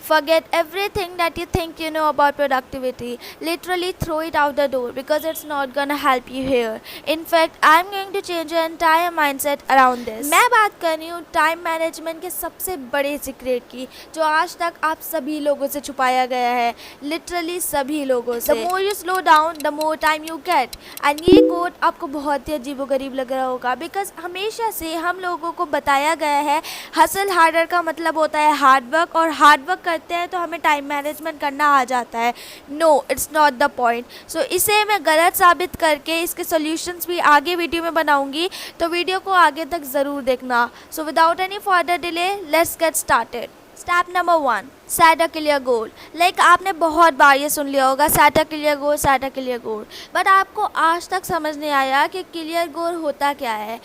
Forget everything that you think you know about productivity. Literally throw it out the door because it's not gonna help you here. In fact, I'm going to change your entire mindset around this. मैं बात कर रही हूँ time management के सबसे बड़े secret की, जो आज तक आप सभी लोगों से छुपाया गया है, लिटरली सभी लोगों से. The more you slow down, the more time you get. And ये कोट आपको बहुत ही अजीबोगरीब लग रहा होगा, बिकॉज हमेशा से हम लोगों को बताया गया है हसल हार्डर का मतलब होता है हार्ड वर्क, और हार्ड वर्क करते हैं तो हमें टाइम मैनेजमेंट करना आ जाता है. No, it's not the point. So इसे मैं गलत साबित करके इसके सॉल्यूशंस भी आगे वीडियो में बनाऊंगी, तो वीडियो को आगे तक ज़रूर देखना. So without any further delay, let's get started. Step number 1, set a clear goal. Like आपने बहुत बार ये सुन लिया होगा, set a clear goal, set a clear goal, but आपको आज तक समझ नहीं आया कि क्लियर गोल होता क्या है.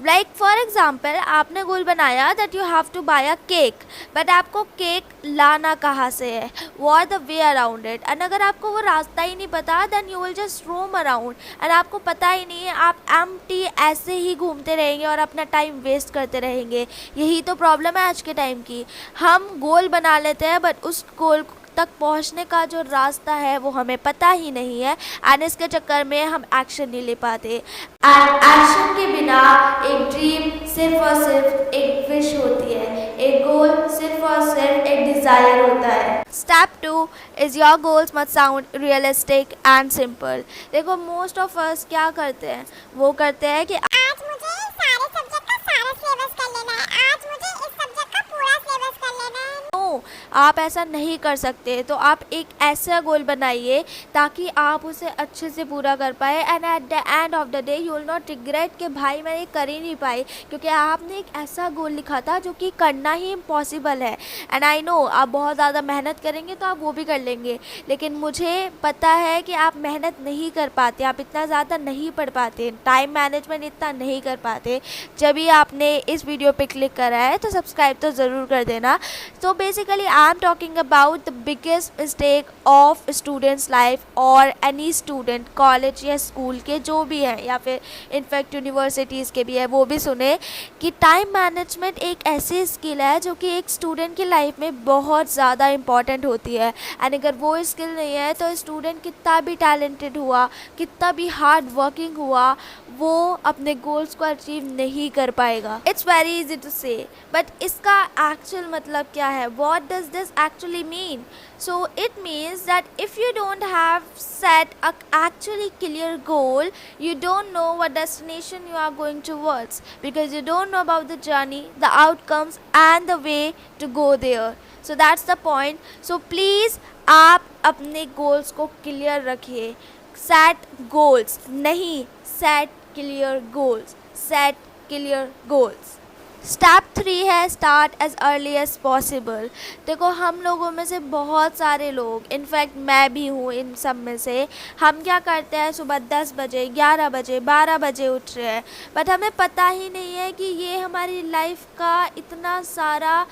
लाइक फॉर एग्जाम्पल, आपने गोल बनाया that you have to buy a cake, but आपको केक लाना कहाँ से है, what the way around it. And अगर आपको वो रास्ता ही नहीं पता, then you will just roam around, and आपको पता ही नहीं है, आप एम्प्टी ऐसे ही घूमते रहेंगे और अपना टाइम वेस्ट करते रहेंगे. यही तो प्रॉब्लम है आज के टाइम की. हम गोल बना लेते हैं, बट उस गोल तक पहुंचने का जो रास्ता है वो हमें पता ही नहीं है, एंड इसके चक्कर में हम एक्शन नहीं ले पाते. एंड एक्शन के बिना एक ड्रीम सिर्फ और सिर्फ एक विश होती है, एक गोल सिर्फ और सिर्फ एक डिज़ायर होता है. Step 2 is your goals must sound realistic and simple. देखो, मोस्ट ऑफ अस क्या करते हैं, वो करते हैं कि आज मुझे सारे सब्जेक्ट का सारा सिलेबस कर लेना है, आज मुझे इस सब्जेक्ट का पूरा सिलेबस कर लेना है. नो, आप ऐसा नहीं कर सकते. तो आप एक ऐसा गोल बनाइए ताकि आप उसे अच्छे से पूरा कर पाए, and at the end of the day you will not regret कि भाई मैं ये कर ही नहीं पाई, क्योंकि आपने एक ऐसा गोल लिखा था जो कि करना ही इम्पॉसिबल है. एंड आई नो आप बहुत ज़्यादा मेहनत करेंगे तो आप वो भी कर लेंगे, लेकिन मुझे पता है कि आप मेहनत नहीं कर पाते, आप इतना ज़्यादा नहीं पढ़ पाते, टाइम मैनेजमेंट इतना नहीं कर पाते. जब भी आपने इस वीडियो पे क्लिक करा है तो सब्सक्राइब तो ज़रूर कर देना. तो basically I am talking about the biggest mistake of students life, और एनी स्टूडेंट, कॉलेज या स्कूल के जो भी हैं, या फिर इनफैक्ट यूनिवर्सिटीज़ के भी है, वो भी सुने कि टाइम मैनेजमेंट एक ऐसी स्किल है जो कि एक स्टूडेंट की लाइफ में बहुत ज़्यादा इंपॉर्टेंट होती है. एंड अगर वो स्किल नहीं है तो स्टूडेंट कितना भी टैलेंटेड हुआ, कितना भी हार्ड वर्किंग हुआ, वो अपने गोल्स को अचीव नहीं कर पाएगा. इट्स वेरी इजी टू से, बट इसका एक्चुअल मतलब क्या है, what does this actually mean? So it means that if you don't have set a actually clear goal, you don't know what destination you are going towards, because you don't know about the journey, the outcomes and the way to go there. So that's the point. So please आप अपने goals को clear रखिए. Set goals, नहीं, set clear goals. Set clear goals. Step 3 है start as early as possible. देखो, हम लोगों में से बहुत सारे लोग, इनफैक्ट मैं भी हूँ इन सब में से, हम क्या करते हैं, सुबह 10 बजे, 11 बजे, 12 बजे उठ रहे हैं, बट हमें पता ही नहीं है कि ये हमारी लाइफ का इतना सारा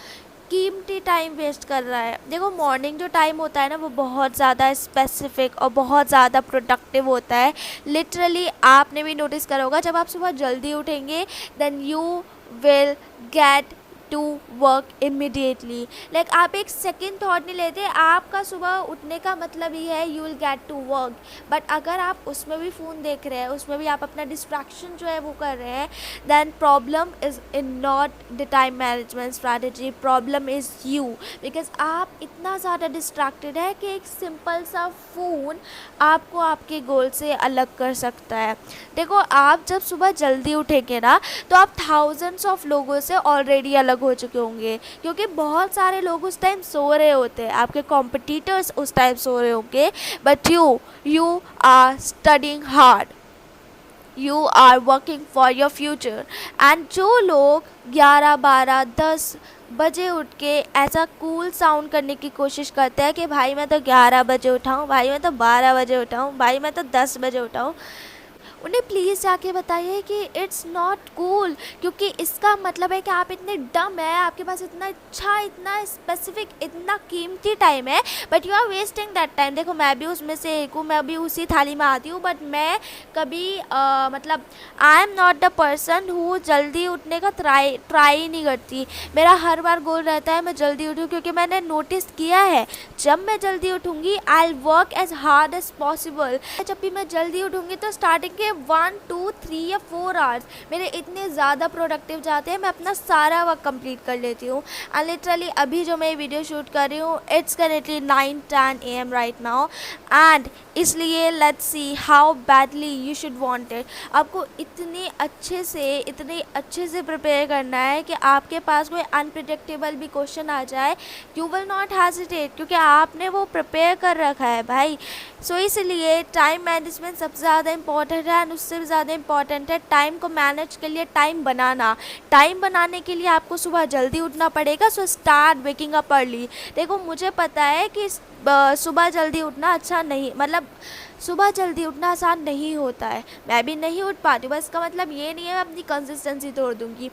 कीमती टाइम वेस्ट कर रहा है. देखो, मॉर्निंग जो टाइम होता है ना, वो बहुत ज़्यादा स्पेसिफिक और बहुत ज़्यादा प्रोडक्टिव होता है. लिटरली आपने भी नोटिस करा होगा, जब आप सुबह जल्दी उठेंगे then you will get to work immediately. Like आप एक सेकेंड थॉट नहीं लेते, आपका सुबह उठने का मतलब ही है you will get to work. But अगर आप उसमें भी फ़ोन देख रहे हैं, उसमें भी आप अपना डिस्ट्रैक्शन जो है वो कर रहे हैं, then problem is in not the time management strategy, problem is you. because आप इतना ज़्यादा डिस्ट्रैक्टेड है कि एक सिंपल सा फ़ोन आपको आपके गोल से अलग कर सकता है. देखो, आप जब सुबह जल्दी उठेंगे ना, तो आप थाउजेंड्स ऑफ लोगों से ऑलरेडी अलग हो चुके होंगे, क्योंकि बहुत सारे लोग उस टाइम सो रहे होते हैं, आपके कॉम्पिटिटर्स उस टाइम सो रहे होंगे, but you are studying hard, you are working for your future. And जो लोग 11, 12, 10 बजे उठ के ऐसा कूल साउंड करने की कोशिश करते हैं कि भाई मैं तो 11 बजे उठाऊँ, भाई मैं तो 12 बजे उठाऊँ, भाई मैं तो 10 बजे उठाऊँ, उन्हें प्लीज़ जाके बताइए कि इट्स नॉट कूल, क्योंकि इसका मतलब है कि आप इतने डम है, आपके पास इतना अच्छा, इतना स्पेसिफिक, इतना कीमती टाइम है, but you are wasting that time. देखो मैं भी उसमें से एक हूँ, मैं भी उसी थाली में आती हूँ, बट मैं कभी मतलब I am not the person who जल्दी उठने का ट्राई नहीं करती। मेरा हर बार गोल रहता है मैं जल्दी उठूँ, क्योंकि मैंने नोटिस किया है जब मैं जल्दी उठूँगी I will work as hard as possible. जब भी मैं जल्दी उठूँगी तो स्टार्टिंग के 1 2 3 या 4 आवर्स मेरे इतने ज़्यादा प्रोडक्टिव जाते हैं, मैं अपना सारा वर्क कंप्लीट कर लेती हूँ। एंड लिटरली अभी जो मैं वीडियो शूट कर रही हूँ it's currently 9-10 AM right now, and इसलिए let's see how badly you should want it. आपको इतने अच्छे से प्रिपेयर करना है कि आपके पास कोई अनप्रिडिक्टेबल भी क्वेश्चन आ जाए यू विल नॉट हेजिटेट, क्योंकि आपने वो प्रिपेयर कर रखा है भाई। सो इसलिए टाइम मैनेजमेंट सबसे ज़्यादा इंपॉर्टेंट है, एंड उससे भी ज़्यादा इंपॉर्टेंट है टाइम को मैनेज के लिए टाइम बनाना। टाइम बनाने के लिए आपको सुबह जल्दी उठना पड़ेगा, so start waking up early. देखो मुझे पता है कि सुबह जल्दी उठना अच्छा नहीं, मतलब सुबह जल्दी उठना आसान नहीं होता है, मैं भी नहीं उठ पाती हूँ, बस इसका मतलब ये नहीं है मैं अपनी कंसिस्टेंसी तोड़ दूँगी।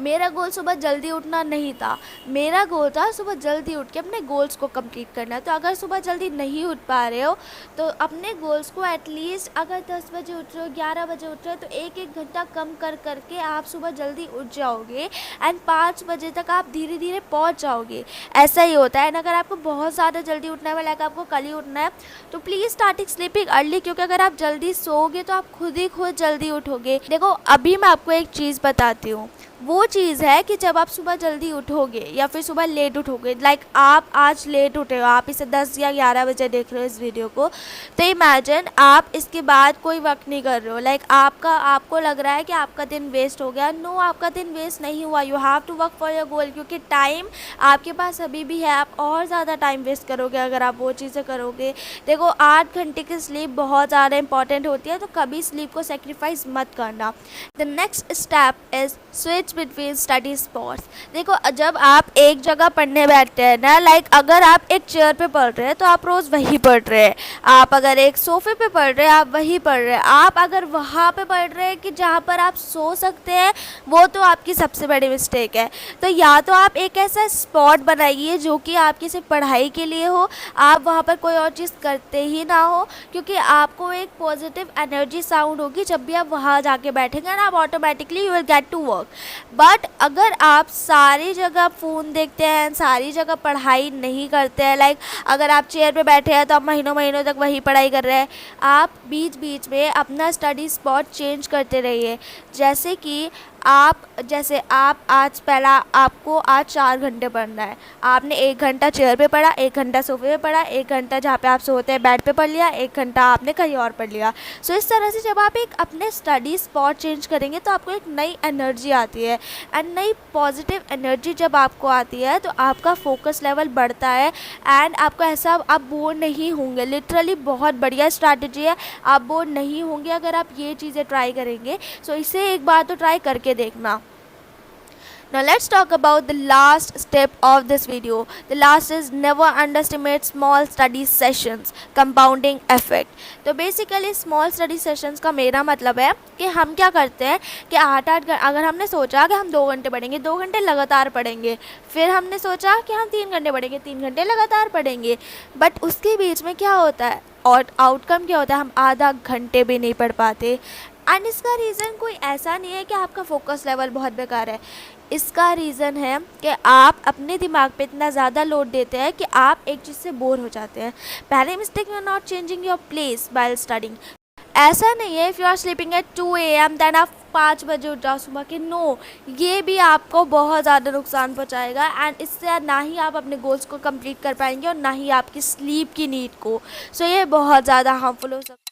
मेरा गोल सुबह जल्दी उठना नहीं था, मेरा गोल था सुबह जल्दी उठ के अपने गोल्स को कंप्लीट करना। तो अगर सुबह जल्दी नहीं उठ पा रहे हो तो अपने गोल्स को एटलीस्ट, अगर 10 बजे उठ रहे हो, 11 बजे उठ रहे हो, तो 1-1 घंटा कम कर करके आप सुबह जल्दी उठ जाओगे, एंड 5 बजे तक आप धीरे धीरे पहुंच जाओगे। ऐसा ही होता है। एंड अगर आपको बहुत ज़्यादा जल्दी उठना है, लाइक आपको कल ही उठना है, तो प्लीज़ स्टार्टिंग स्लीपिंग अर्ली, क्योंकि अगर आप जल्दी सोओगे तो आप खुद ही खुद जल्दी उठोगे। देखो अभी मैं आपको एक चीज़ बताती हूँ, वो चीज़ है कि जब आप सुबह जल्दी उठोगे या फिर सुबह लेट उठोगे, लाइक आप आज लेट उठे हो, आप इसे 10 या 11 बजे देख रहे हो इस वीडियो को, तो इमेजिन आप इसके बाद कोई वर्क नहीं कर रहे हो, लाइक आपको लग रहा है कि आपका दिन वेस्ट हो गया। नो, आपका दिन वेस्ट नहीं हुआ, you have to work for your goal, क्योंकि टाइम आपके पास अभी भी है। आप और ज़्यादा टाइम वेस्ट करोगे अगर आप वो चीज़ें करोगे। देखो 8 घंटे की स्लीप बहुत ज़्यादा इंपॉर्टेंट होती है, तो कभी स्लीप को सेक्रीफाइस मत करना। The next step is switch between study spots. देखो जब आप एक जगह पढ़ने बैठते हैं ना, लाइक अगर आप एक चेयर पे पढ़ रहे हैं तो आप रोज़ वही पढ़ रहे हैं, आप अगर एक सोफे पे पढ़ रहे हैं आप वही पढ़ रहे हैं, आप अगर वहाँ पे पढ़ रहे हैं कि जहाँ पर आप सो सकते हैं, वो तो आपकी सबसे बड़ी मिस्टेक है। तो या तो आप एक ऐसा स्पॉट बनाइए जो कि आपकी सिर्फ पढ़ाई के लिए हो, आप वहाँ पर कोई और चीज़ करते ही ना हो, क्योंकि आपको एक पॉजिटिव एनर्जी साउंड होगी जब भी आप वहाँ जाके बैठेंगे ना, आप automatically you will get to work. But अगर आप सारी जगह फ़ोन देखते हैं, सारी जगह पढ़ाई नहीं करते हैं, लाइक अगर आप चेयर पे बैठे हैं तो आप महीनों तक वही पढ़ाई कर रहे हैं, आप बीच बीच में अपना स्टडी स्पॉट चेंज करते रहिए। जैसे कि आप आपको आज 4 घंटे पढ़ना है, आपने 1 घंटा चेयर पे पढ़ा, 1 घंटा सोफे पे पढ़ा, 1 घंटा जहाँ पे आप सोते हैं बेड पे पढ़ लिया, 1 घंटा आपने कहीं और पढ़ लिया। सो इस तरह से जब आप एक अपने स्टडी स्पॉट चेंज करेंगे तो आपको एक नई एनर्जी आती है, एंड नई पॉजिटिव एनर्जी जब आपको आती है तो आपका फोकस लेवल बढ़ता है, एंड आपको ऐसा आप बोर नहीं होंगे। लिटरली बहुत बढ़िया स्ट्रैटेजी है, आप बोर नहीं होंगे अगर आप ये चीज़ें ट्राई करेंगे। सो इसे एक बार तो ट्राई करके देखना। Now let's talk about the last step of this video. The last is never underestimate small study sessions, compounding effect. तो बेसिकली स्मॉल स्टडी सेशंस का मेरा मतलब है कि हम क्या करते हैं कि 8-8 अगर हमने सोचा कि हम 2 घंटे पढ़ेंगे, 2 घंटे लगातार पढ़ेंगे, फिर हमने सोचा कि हम 3 घंटे पढ़ेंगे, 3 घंटे लगातार पढ़ेंगे, बट उसके बीच में क्या होता है और आउटकम क्या होता है, हम आधा घंटे भी नहीं पढ़ पाते। एंड इसका रीज़न कोई ऐसा नहीं है कि आपका फोकस लेवल बहुत बेकार है, इसका रीज़न है कि आप अपने दिमाग पे इतना ज़्यादा लोड देते हैं कि आप एक चीज़ से बोर हो जाते हैं। पहले mistake, you are not changing your place while studying. ऐसा नहीं है if you are sleeping at 2 AM then आप 5 बजे उठ जाओ सुबह के, नो, ये भी आपको बहुत ज़्यादा नुकसान पहुंचाएगा, एंड इससे ना ही आप अपने गोल्स को कंप्लीट कर पाएंगे और ना ही आपकी स्लीप की नीड को। सो ये बहुत ज़्यादा हार्मफुल हो सकता है।